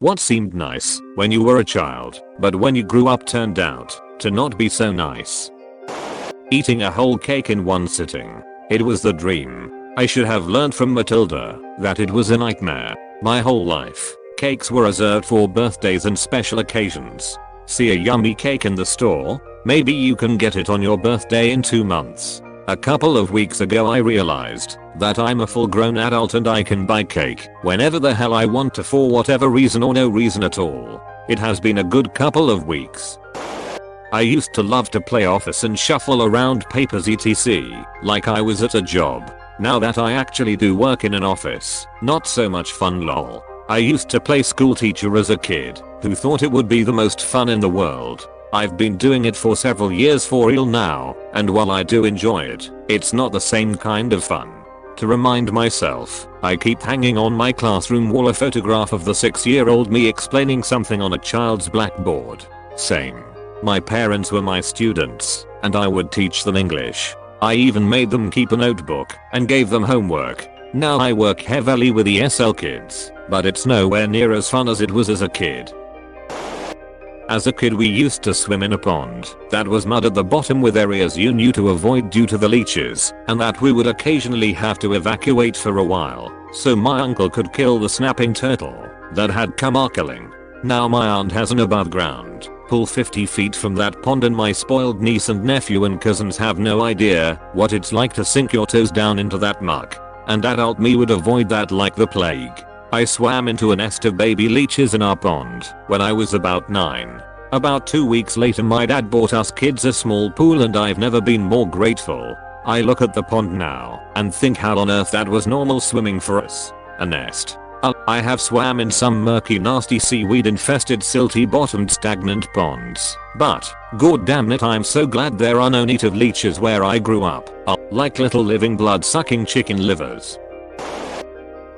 What seemed nice when you were a child, but when you grew up turned out to not be so nice. Eating a whole cake in one sitting. It was the dream. I should have learned from Matilda that it was a nightmare. My whole life, cakes were reserved for birthdays and special occasions. See a yummy cake in the store? Maybe you can get it on your birthday in 2 months. A couple of weeks ago I realized that I'm a full grown adult and I can buy cake whenever the hell I want to for whatever reason or no reason at all. It has been a good couple of weeks. I used to love to play office and shuffle around papers etc. like I was at a job. Now that I actually do work in an office, not so much fun lol. I used to play school teacher as a kid who thought it would be the most fun in the world. I've been doing it for several years for real now, and while I do enjoy it, it's not the same kind of fun. To remind myself, I keep hanging on my classroom wall a photograph of the 6-year-old me explaining something on a child's blackboard. Same. My parents were my students, and I would teach them English. I even made them keep a notebook and gave them homework. Now I work heavily with ESL kids, but it's nowhere near as fun as it was as a kid. As a kid we used to swim in a pond that was mud at the bottom with areas you knew to avoid due to the leeches, and that we would occasionally have to evacuate for a while so my uncle could kill the snapping turtle that had come arcling. Now my aunt has an above ground pool 50 feet from that pond and my spoiled niece and nephew and cousins have no idea what it's like to sink your toes down into that muck, and adult me would avoid that like the plague. I swam into a nest of baby leeches in our pond when I was about 9. About 2 weeks later my dad bought us kids a small pool and I've never been more grateful. I look at the pond now and think how on earth that was normal swimming for us. A nest. I have swam in some murky nasty seaweed infested silty bottomed stagnant ponds, but god damn it I'm so glad there are no native leeches where I grew up, like little living blood sucking chicken livers.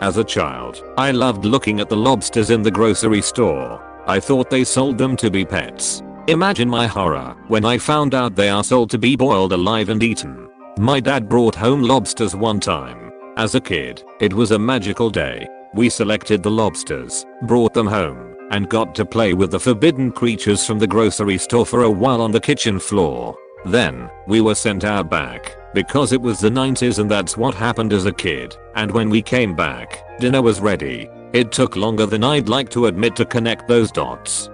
As a child, I loved looking at the lobsters in the grocery store. I thought they sold them to be pets. Imagine my horror when I found out they are sold to be boiled alive and eaten. My dad brought home lobsters one time. As a kid, it was a magical day. We selected the lobsters, brought them home, and got to play with the forbidden creatures from the grocery store for a while on the kitchen floor. Then, we were sent out back, because it was the 90s and that's what happened as a kid, and when we came back, dinner was ready. It took longer than I'd like to admit to connect those dots.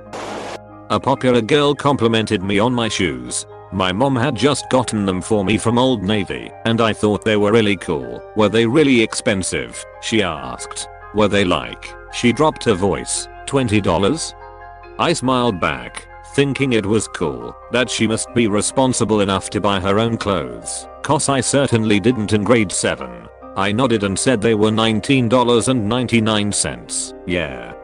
A popular girl complimented me on my shoes. My mom had just gotten them for me from Old Navy, and I thought they were really cool. Were they really expensive? She asked. Were they like, she dropped her voice, $20? I smiled back, thinking it was cool that she must be responsible enough to buy her own clothes, cause I certainly didn't in grade 7. I nodded and said they were $19.99. Yeah.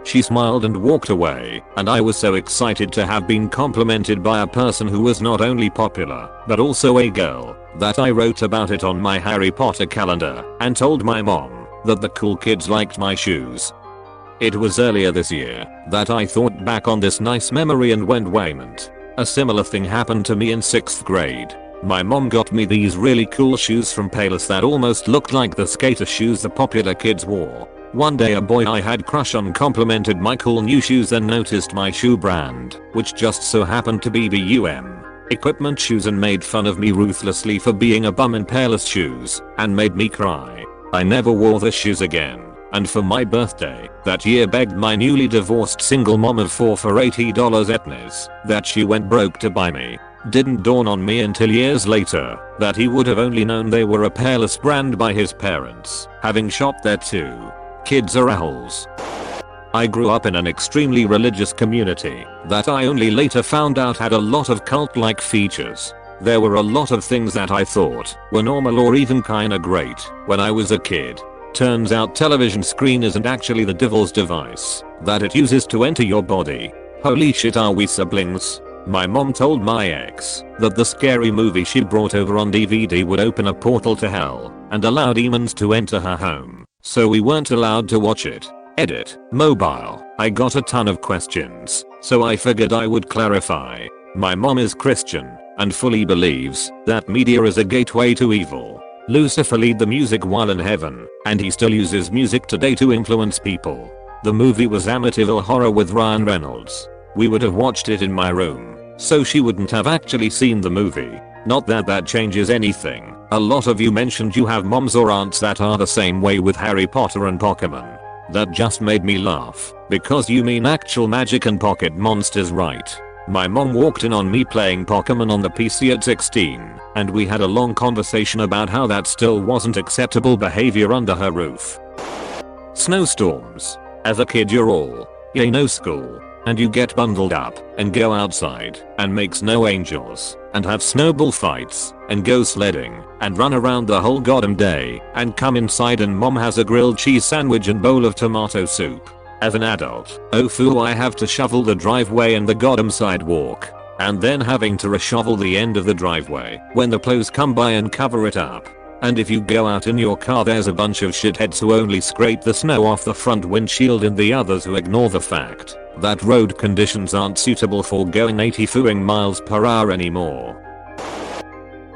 She smiled and walked away, and I was so excited to have been complimented by a person who was not only popular, but also a girl, that I wrote about it on my Harry Potter calendar and told my mom that the cool kids liked my shoes. It was earlier this year that I thought back on this nice memory and went wait. A similar thing happened to me in 6th grade. My mom got me these really cool shoes from Payless that almost looked like the skater shoes the popular kids wore. One day a boy I had crush on complimented my cool new shoes and noticed my shoe brand, which just so happened to be BUM Equipment Shoes, and made fun of me ruthlessly for being a bum in Payless shoes and made me cry. I never wore the shoes again, and for my birthday that year begged my newly divorced single mom of 4 for $80 etnies that she went broke to buy me. Didn't dawn on me until years later that he would have only known they were a Payless brand by his parents having shopped there too. Kids are assholes. I grew up in an extremely religious community that I only later found out had a lot of cult-like features. There were a lot of things that I thought were normal or even kinda great when I was a kid. Turns out television screen isn't actually the devil's device that it uses to enter your body. Holy shit, are we siblings? My mom told my ex that the scary movie she brought over on DVD would open a portal to hell and allow demons to enter her home, so we weren't allowed to watch it. Edit. Mobile. I got a ton of questions, so I figured I would clarify. My mom is Christian and fully believes that media is a gateway to evil. Lucifer lead the music while in heaven, and he still uses music today to influence people. The movie was Amityville Horror with Ryan Reynolds. We would have watched it in my room, so she wouldn't have actually seen the movie. Not that that changes anything. A lot of you mentioned you have moms or aunts that are the same way with Harry Potter and Pokemon. That just made me laugh, because you mean actual magic and pocket monsters, right? My mom walked in on me playing Pokemon on the PC at 16, and we had a long conversation about how that still wasn't acceptable behavior under her roof. Snowstorms. As a kid you're all, yay no school, and you get bundled up and go outside and make snow angels and have snowball fights and go sledding and run around the whole goddamn day and come inside and mom has a grilled cheese sandwich and bowl of tomato soup. As an adult, oh foo, I have to shovel the driveway and the goddamn sidewalk, and then having to reshovel the end of the driveway when the plows come by and cover it up. And if you go out in your car there's a bunch of shitheads who only scrape the snow off the front windshield and the others who ignore the fact that road conditions aren't suitable for going 80 miles per hour anymore.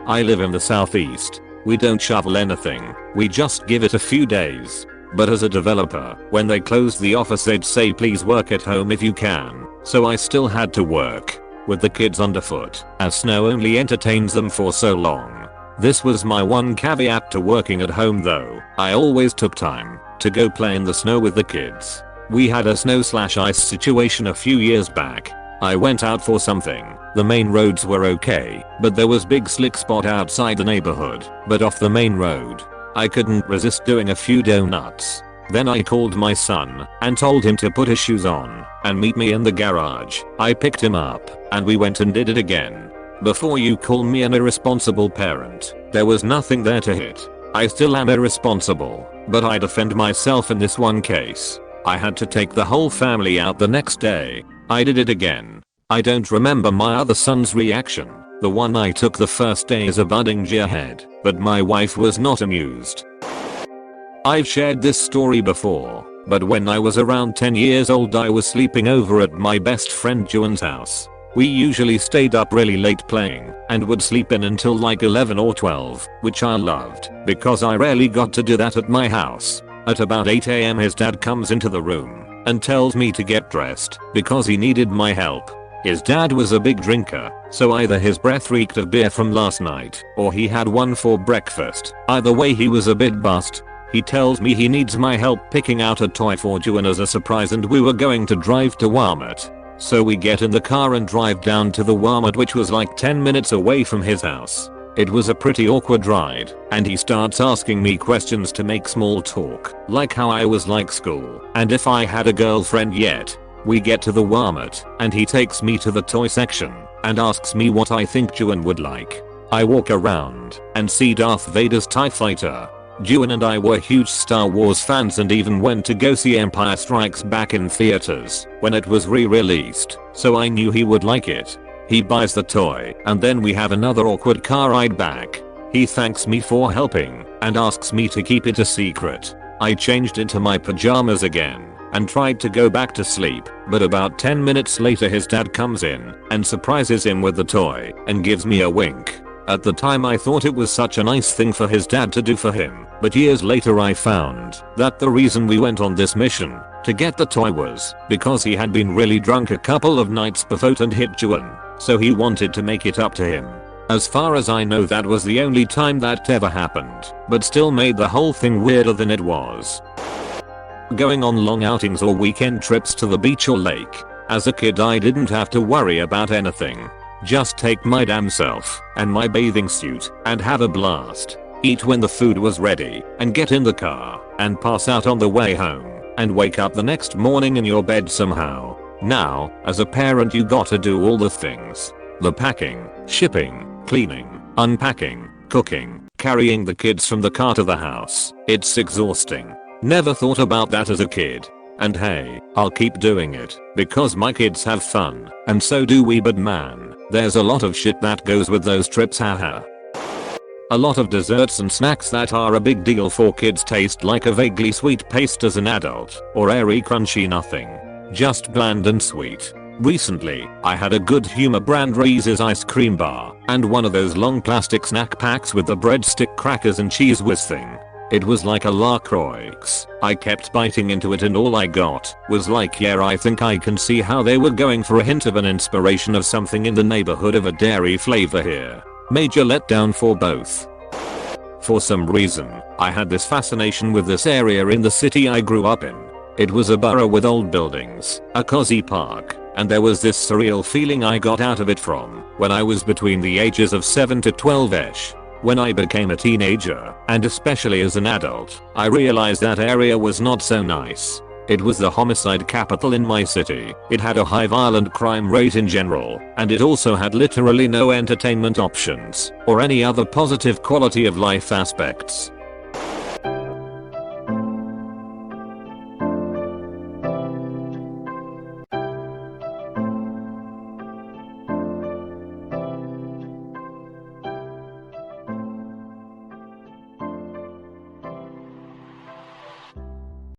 I live in the southeast. We don't shovel anything, we just give it a few days. But as a developer, when they closed the office they'd say please work at home if you can, so I still had to work with the kids underfoot, as snow only entertains them for so long. This was my one caveat to working at home though, I always took time to go play in the snow with the kids. We had a snow/ice situation a few years back. I went out for something. The main roads were okay, but there was big slick spot outside the neighborhood, but off the main road, I couldn't resist doing a few donuts. Then I called my son and told him to put his shoes on and meet me in the garage. I picked him up and we went and did it again. Before you call me an irresponsible parent, there was nothing there to hit. I still am irresponsible, but I defend myself in this one case. I had to take the whole family out the next day. I did it again. I don't remember my other son's reaction. The one I took the first day is a budding gearhead, but my wife was not amused. I've shared this story before, but when I was around 10 years old I was sleeping over at my best friend Juan's house. We usually stayed up really late playing and would sleep in until like 11 or 12, which I loved because I rarely got to do that at my house. At about 8 AM his dad comes into the room and tells me to get dressed because he needed my help. His dad was a big drinker, so either his breath reeked of beer from last night or he had one for breakfast. Either way he was a bit buzzed. He tells me he needs my help picking out a toy for Juan as a surprise and we were going to drive to Walmart. So we get in the car and drive down to the Walmart, which was like 10 minutes away from his house. It was a pretty awkward ride, and he starts asking me questions to make small talk, like how I was like school and if I had a girlfriend yet. We get to the Walmart and he takes me to the toy section and asks me what I think Juan would like. I walk around and see Darth Vader's TIE Fighter. Juan and I were huge Star Wars fans and even went to go see Empire Strikes Back in theaters when it was re-released, so I knew he would like it. He buys the toy and then we have another awkward car ride back. He thanks me for helping and asks me to keep it a secret. I changed into my pajamas again and tried to go back to sleep, but about 10 minutes later his dad comes in and surprises him with the toy and gives me a wink. At the time I thought it was such a nice thing for his dad to do for him, but years later I found that the reason we went on this mission to get the toy was because he had been really drunk a couple of nights before and hit Juan, so he wanted to make it up to him. As far as I know that was the only time that ever happened, but still made the whole thing weirder than it was. Going on long outings or weekend trips to the beach or lake. As a kid I didn't have to worry about anything. Just take my damn self and my bathing suit and have a blast. Eat when the food was ready and get in the car and pass out on the way home and wake up the next morning in your bed somehow. Now, as a parent you gotta do all the things. The packing, shipping, cleaning, unpacking, cooking, carrying the kids from the car to the house. It's exhausting. Never thought about that as a kid. And hey, I'll keep doing it because my kids have fun and so do we, but man, there's a lot of shit that goes with those trips, haha. A lot of desserts and snacks that are a big deal for kids taste like a vaguely sweet paste as an adult, or airy crunchy nothing. Just bland and sweet. Recently, I had a Good Humor brand Reese's ice cream bar and one of those long plastic snack packs with the breadstick crackers and cheese whiz thing. It was like a LaCroix. I kept biting into it and all I got was like, yeah, I think I can see how they were going for a hint of an inspiration of something in the neighborhood of a dairy flavor here. Major letdown for both. For some reason, I had this fascination with this area in the city I grew up in. It was a borough with old buildings, a cozy park, and there was this surreal feeling I got out of it from when I was between the ages of 7 to 12ish. When I became a teenager, and especially as an adult, I realized that area was not so nice. It was the homicide capital in my city, it had a high violent crime rate in general, and it also had literally no entertainment options, or any other positive quality of life aspects.